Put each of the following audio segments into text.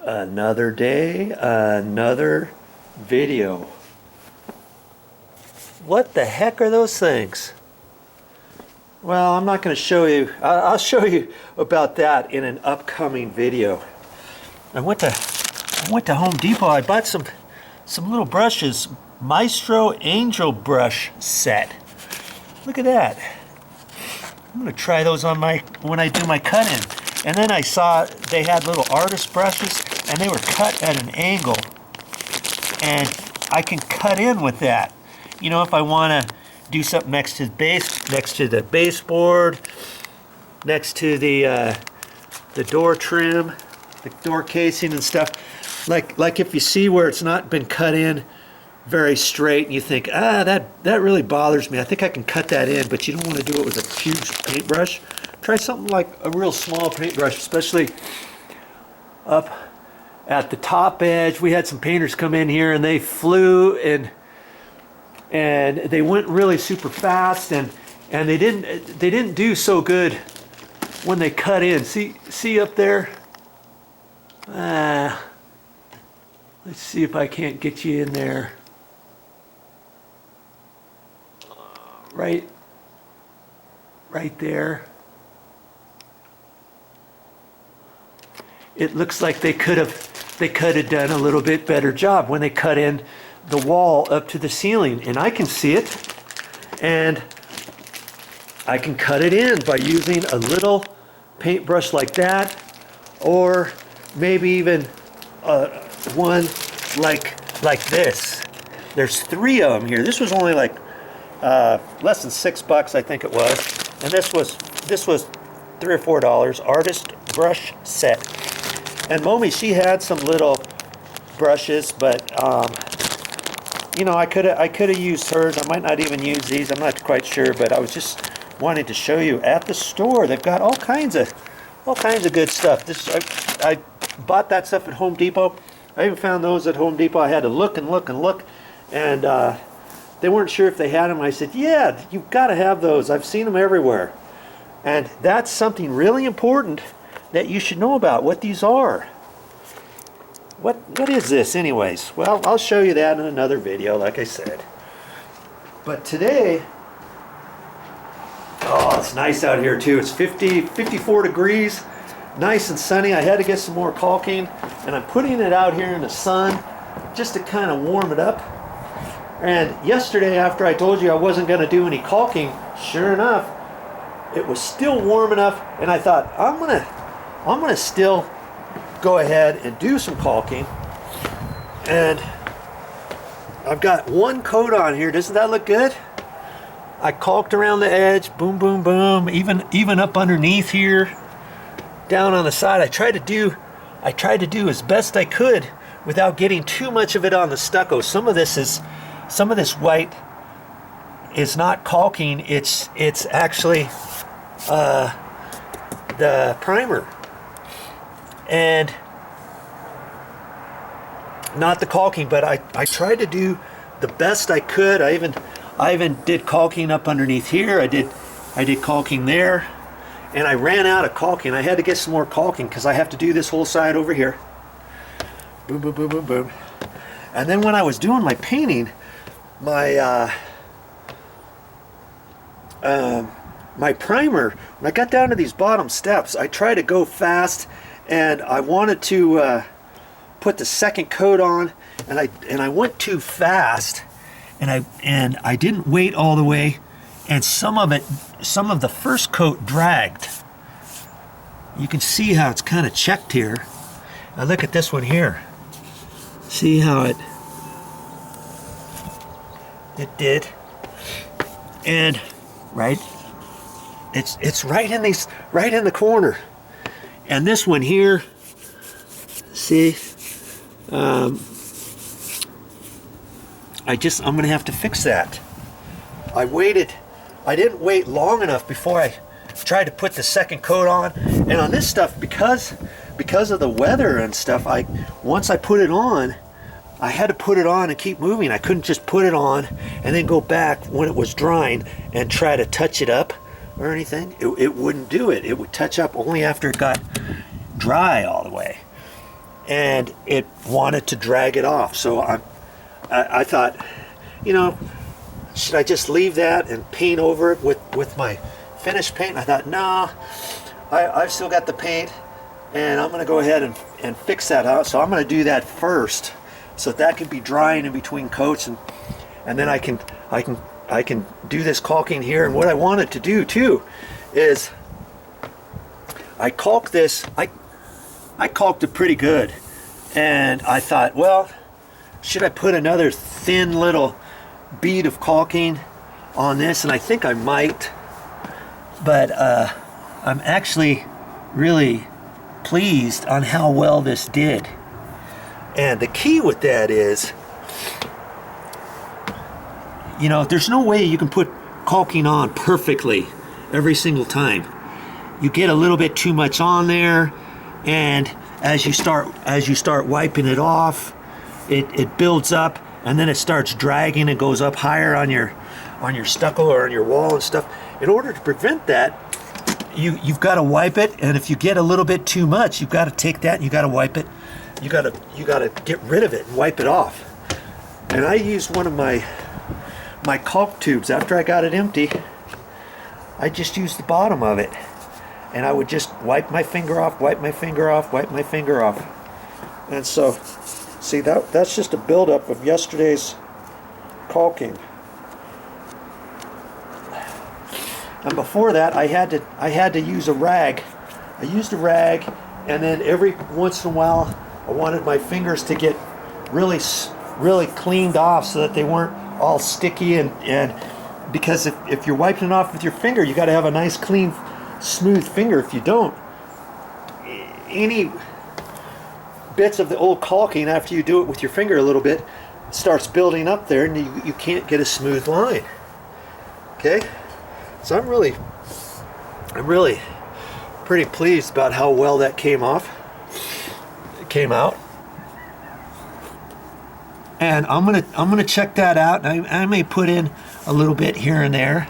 Another day, another video. What the heck are those things? Well, I'm not going to show you. I'll show you about that in an upcoming video. I went to Home Depot. I bought some little brushes. Maestro Angel brush set. Look at that. I'm going to try those on when I do my cut-in. And then I saw they had little artist brushes, and they were cut at an angle. And I can cut in with that. You know, if I want to do something next to the baseboard, next to the door trim, the door casing and stuff. Like if you see where it's not been cut in very straight, and you think, that really bothers me. I think I can cut that in, but you don't want to do it with a huge paintbrush. Try something like a real small paintbrush, especially up at the top edge. We had some painters come in here and they flew and they went really super fast, and they didn't do so good when they cut in. See up there? Let's see if I can't get you in there. Right there. It looks like they could have done a little bit better job when they cut in the wall up to the ceiling, and I can see it, and I can cut it in by using a little paintbrush like that, or maybe even one like this. There's 3 of them here. This was only like less than $6, I think it was, and this was $3 or $4. Artist brush set. And Momi, she had some little brushes, but you know, I could have used hers. I might not even use these. I'm not quite sure, but I was just wanting to show you at the store. They've got all kinds of good stuff. I bought that stuff at Home Depot. I even found those at Home Depot. I had to look and look and look, and they weren't sure if they had them. I said, yeah, you've got to have those. I've seen them everywhere. And that's something really important that you should know about, what these are. What is this anyways? Well, I'll show you that in another video, like I said. But today, oh, it's nice out here too. It's 54 degrees, nice and sunny. I had to get some more caulking, and I'm putting it out here in the sun just to kind of warm it up. And yesterday, after I told you I wasn't going to do any caulking, sure enough, it was still warm enough, and I thought, I'm gonna still go ahead and do some caulking. And I've got one coat on here. Doesn't that look good? I caulked around the edge, boom, boom, boom, even up underneath here, down on the side. I tried to do as best I could without getting too much of it on the stucco. Some of this white is not caulking. It's actually the primer, and not the caulking. But I tried to do the best I could. I even did caulking up underneath here. I did caulking there, and I ran out of caulking. I had to get some more caulking because I have to do this whole side over here. Boom, boom, boom, boom, boom. And then when I was doing my painting, my primer, when I got down to these bottom steps, I tried to go fast, and I wanted to put the second coat on, and I went too fast, and I didn't wait all the way, and some of the first coat dragged. You can see how it's kind of checked here. Now look at this one here. See how it did, and right. It's right in the corner. And this one here, see, I'm gonna have to fix that. I didn't wait long enough before I tried to put the second coat on. And on this stuff, because of the weather and stuff, once I put it on, I had to put it on and keep moving. I couldn't just put it on and then go back when it was drying and try to touch it up or anything. It wouldn't do it. It would touch up only after it got dry all the way. and it wanted to drag it off. So I thought, you know, should I just leave that and paint over it with my finished paint? And I thought, no, I've still got the paint, and I'm going to go ahead and fix that out. So I'm going to do that first, so that can be drying in between coats, and then I can do this caulking here. And what I wanted to do too is I caulked this. I caulked it pretty good, and I thought, well, should I put another thin little bead of caulking on this? And I think I might, but I'm actually really pleased on how well this did. And the key with that is, you know, there's no way you can put caulking on perfectly every single time. You get a little bit too much on there, and as you start wiping it off, it builds up, and then it starts dragging and goes up higher on your stucco or on your wall and stuff. In order to prevent that, you've got to wipe it, and if you get a little bit too much, you've got to take that and you got to wipe it. You got to get rid of it and wipe it off. And I used one of my caulk tubes. After I got it empty, I just used the bottom of it, and I would just wipe my finger off, wipe my finger off, wipe my finger off. And so, see, that's just a buildup of yesterday's caulking. And before that, I had to use a rag. I used a rag, and then every once in a while, I wanted my fingers to get really cleaned off so that they weren't all sticky, and because if you're wiping it off with your finger, you got to have a nice clean smooth finger. If you don't, any bits of the old caulking after you do it with your finger a little bit starts building up there, and you can't get a smooth line. Okay, so I'm really pretty pleased about how well that came out. And I'm gonna check that out. I may put in a little bit here and there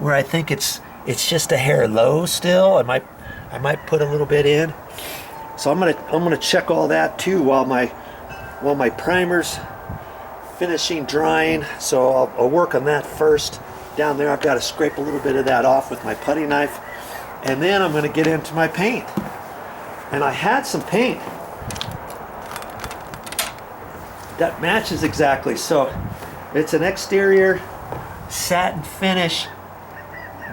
where I think it's just a hair low still. I might put a little bit in. So I'm gonna check all that too while my primer's finishing drying. So I'll work on that first. Down there, I've got to scrape a little bit of that off with my putty knife, and then I'm gonna get into my paint. And I had some paint that matches exactly. So it's an exterior satin finish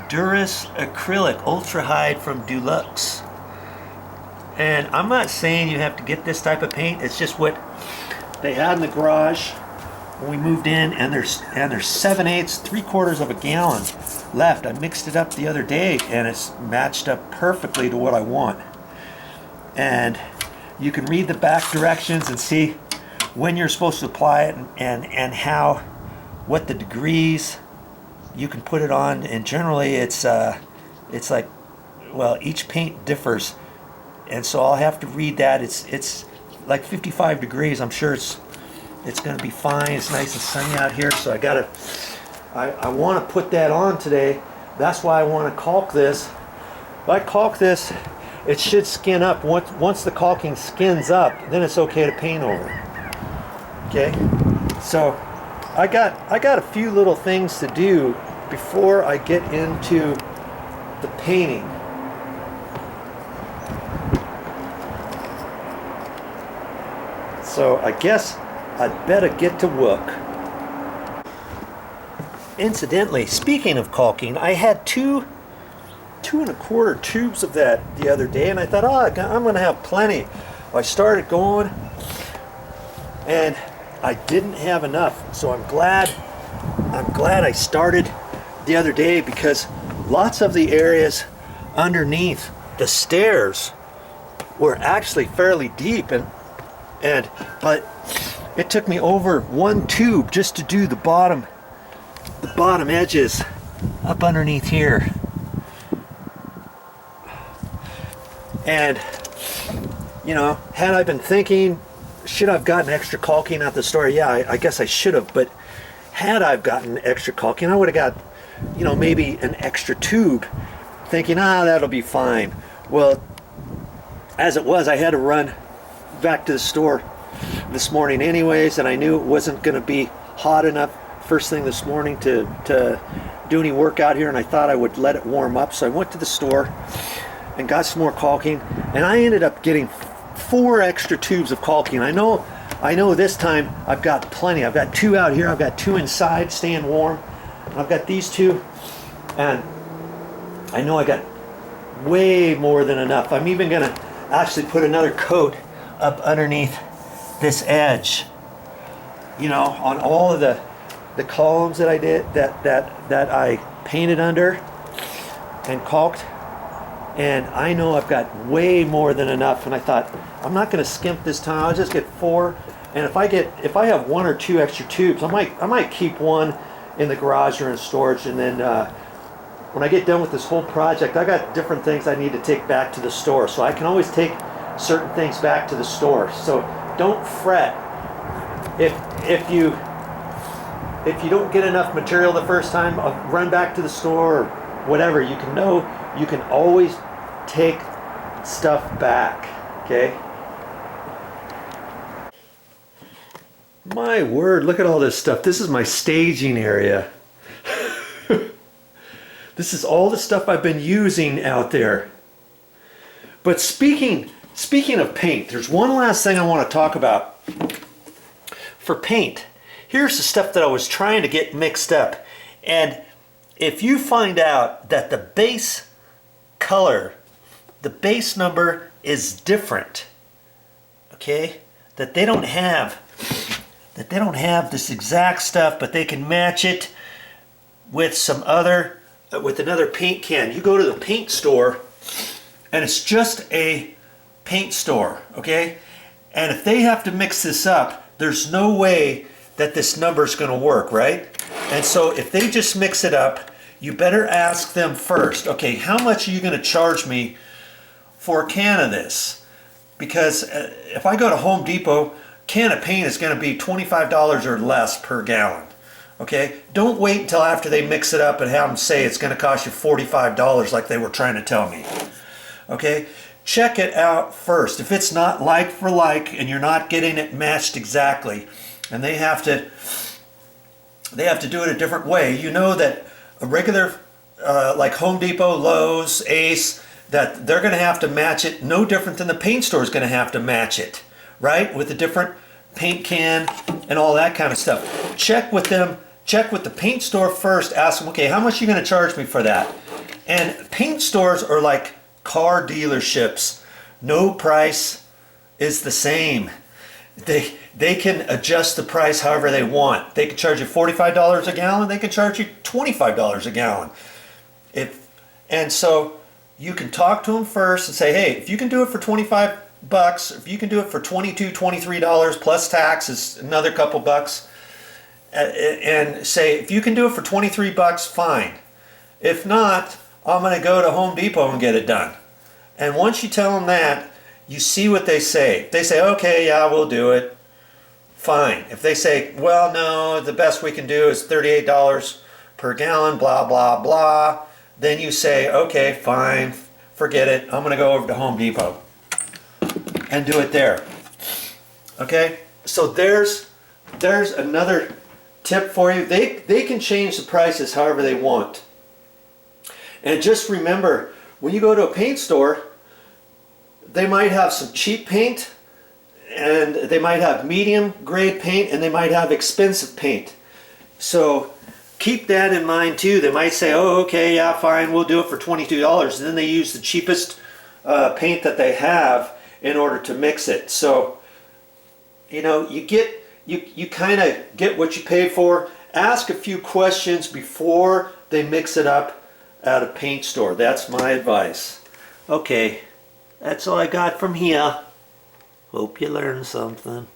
Duras acrylic ultra hide from Dulux. And I'm not saying you have to get this type of paint. It's just what they had in the garage when we moved in, and there's 7/8, 3/4 of a gallon left. I mixed it up the other day, and it's matched up perfectly to what I want. And you can read the back directions and see when you're supposed to apply it, and what the degrees you can put it on. And generally it's like, well, each paint differs, and so I'll have to read that. It's like 55 degrees. I'm sure it's going to be fine. It's nice and sunny out here, so I want to put that on today. That's why I want to caulk this. If I caulk this, it should skin up. Once the caulking skins up, then it's okay to paint over. Okay, so I got a few little things to do before I get into the painting. So I guess I'd better get to work. Incidentally, speaking of caulking, I had two 2¼ tubes of that the other day, and I thought, oh, I'm gonna have plenty. I started going, and I didn't have enough. So I'm glad I started the other day, because lots of the areas underneath the stairs were actually fairly deep, but it took me over 1 tube just to do the bottom edges up underneath here. And you know, had I been thinking, should I've gotten extra caulking at the store? Yeah, I guess I should have. But had I've gotten extra caulking, I would have got, you know, maybe an extra tube, thinking, that'll be fine. Well, as it was, I had to run back to the store this morning anyways, and I knew it wasn't going to be hot enough first thing this morning to do any work out here, and I thought I would let it warm up. So I went to the store and got some more caulking, and I ended up getting 4 extra tubes of caulking. I know this time I've got plenty. I've got 2 out here, I've got 2 inside staying warm, and I've got these 2, and I know I got way more than enough. I'm even gonna actually put another coat up underneath this edge, you know, on all of the columns that I did, that I painted under and caulked. And I know I've got way more than enough, and I thought I'm not going to skimp this time. I'll just get 4, and if I have 1 or 2 extra tubes, I might keep 1 in the garage or in storage, and then when I get done with this whole project, I got different things I need to take back to the store, so I can always take certain things back to the store. So don't fret if you don't get enough material the first time. Run back to the store or whatever. You can always take stuff back, okay? My word, look at all this stuff. This is my staging area. This is all the stuff I've been using out there. But speaking of paint, there's one last thing I want to talk about. For paint, here's the stuff that I was trying to get mixed up. And if you find out that the base color, the base number is different, okay, that they don't have this exact stuff, but they can match it with some other, with another paint can. You go to the paint store, and it's just a paint store, okay? And if they have to mix this up, there's no way that this number is going to work, right? And so if they just mix it up, you better ask them first, okay, how much are you going to charge me for a can of this? Because if I go to Home Depot, can of paint is going to be $25 or less per gallon. Okay, don't wait until after they mix it up and have them say it's going to cost you $45 like they were trying to tell me. Okay, check it out first. If it's not like for like and you're not getting it matched exactly, and they have to do it a different way, you know that a regular like Home Depot, Lowe's, Ace, that they're going to have to match it no different than the paint store is going to have to match it, right? With a different paint can and all that kind of stuff. Check with them. Check with the paint store first. Ask them, okay, how much are you going to charge me for that? And paint stores are like car dealerships. No price is the same. They can adjust the price however they want. They can charge you $45 a gallon. They can charge you $25 a gallon. And so you can talk to them first and say, hey, if you can do it for $25, if you can do it for $22, $23 plus tax is another couple bucks, and say, if you can do it for $23, fine. If not, I'm going to go to Home Depot and get it done. And once you tell them that, you see what they say. If they say, okay, yeah, we'll do it, fine. If they say, well, no, the best we can do is $38 per gallon, blah, blah, blah, then you say, okay, fine, forget it. I'm going to go over to Home Depot and do it there. Okay? So there's another tip for you. They can change the prices however they want. And just remember, when you go to a paint store, they might have some cheap paint, and they might have medium grade paint, and they might have expensive paint. So keep that in mind too. They might say, oh, okay, yeah, fine, we'll do it for $22. And then they use the cheapest paint that they have in order to mix it. So, you know, you kind of get what you pay for. Ask a few questions before they mix it up at a paint store. That's my advice. Okay, that's all I got from here. Hope you learned something.